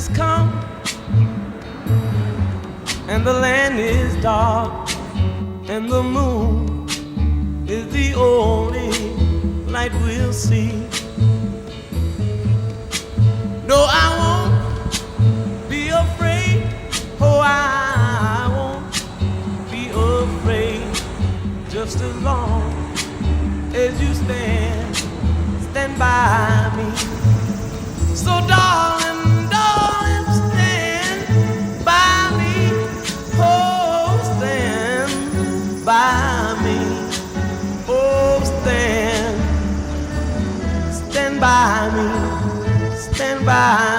has come and the land is dark and the moon is the only light we'll see. No, I won't be afraid. Oh, I won't be afraid. Just as long as you stand by me. So darling, darling, stand by me. Oh, stand by me. Oh, stand by me. Stand by